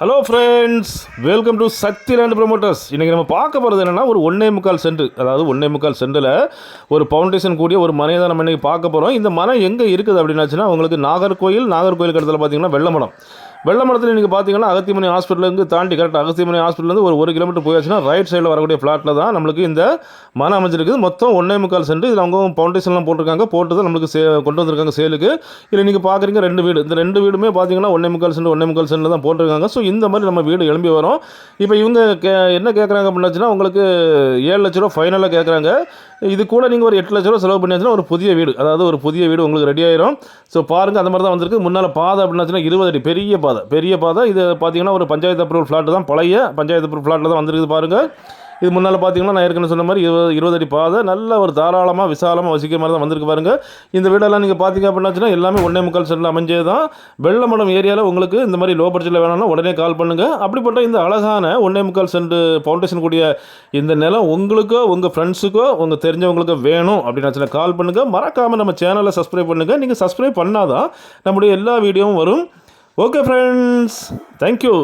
Hello friends, welcome to Shakti land promoters. இன்றைக்கி நம்ம பார்க்க போகிறது என்னென்னா, ஒரு 1.25 சென்ட், அதாவது 1.25 சென்ட்டில் ஒரு ஃபவுண்டேஷன் கூடிய ஒரு மனையை தான் நம்ம இன்றைக்கி பார்க்க போகிறோம். இந்த மனை எங்கே இருக்குது அப்படின்னாச்சுன்னா, உங்களுக்கு நாகர்கோயிலுக்கு இடத்துல பார்த்தீங்கன்னா வெள்ளமடத்தில் நீங்கள் பார்த்தீங்கன்னா அகத்தியமணி ஹாஸ்பிட்டலேருந்து தாண்டி கரெக்டாக அகத்தியமணி ஹாஸ்பிட்டலேருந்து ஒரு கிலோமீட்டர் போயாச்சுன்னா ரைட் சைடில் வரக்கூடிய ஃப்ளாட்டில் தான் நம்மளுக்கு இந்த மனை அமைஞ்சிருக்குது. மொத்தம் 1.25 சென்ட். இதில் அவங்க ஃபவுண்டேஷன்லாம் போட்டிருக்காங்க, போட்டு தான் நம்மளுக்கு கொண்டு வந்திருக்காங்க சேலுக்கு. இதில் நீங்கள் பார்க்குறீங்க 2 வீடு. இந்த 2 வீடுமே பார்த்தீங்கன்னா 1.25 சென்ட்டில் தான் போட்டிருக்காங்க. ஸோ இந்த மாதிரி நம்ம வீடு எழும்பி வரும். இப்போ இவங்க என்ன கேட்குறாங்க அப்படின்னாச்சுன்னா, உங்களுக்கு 7 லட்ச ரூபா ஃபைனலாக கேட்குறாங்க. இது கூட நீங்கள் ஒரு 8 லட்ச ரூபா செலவு பண்ணியாச்சுன்னா ஒரு புதிய வீடு, அதாவது ஒரு புதிய வீடு உங்களுக்கு ரெடி ஆயிரும். ஸோ பாருங்கள், அந்த மாதிரி தான் வந்திருக்கு. முன்னால் பாதை அப்படின்னாச்சுன்னா 20 அடி பெரிய பாதை. இது பார்த்தீங்கன்னா ஒரு பஞ்சாயத்து அப்ரூவல் ஃப்ளாட்டு தான், பழைய பஞ்சாயத்து அப்ரூவல் ஃப்ளாட்டில் தான் வந்திருக்குது பாருங்கள். இது முன்னால் பார்த்தீங்கன்னா நான் ஏற்கனவே சொன்ன மாதிரி 20 அடி பாதை, நல்ல ஒரு தாராளமாக விசாலமாக வசிக்கிற மாதிரி தான் வந்திருக்கு பாருங்கள். இந்த வீடெல்லாம் நீங்கள் பார்த்தீங்க அப்படின்னாச்சுன்னா எல்லாமே 1.25 சென்ட்டில் அமைஞ்சது தான். வெள்ளமடம் ஏரியாவில் உங்களுக்கு இந்த மாதிரி லோ பட்ஜெட்டில் வேணும்னா உடனே கால் பண்ணுங்கள். அப்படிப்பட்ட இந்த அழகான 1.25 சென்ட் ஃபவுண்டேஷன் கூடிய இந்த நிலம் உங்களுக்கோ உங்கள் ஃப்ரெண்ட்ஸுக்கோ உங்கள் தெரிஞ்சவங்களுக்கோ வேணும் அப்படின்னாச்சுன்னா கால் பண்ணுங்கள். மறக்காமல் நம்ம சேனலை சப்ஸ்கிரைப் பண்ணுங்கள். நீங்கள் சப்ஸ்கிரைப் பண்ணாதான் நம்முடைய எல்லா வீடியோவும் வரும். Okay friends, thank you.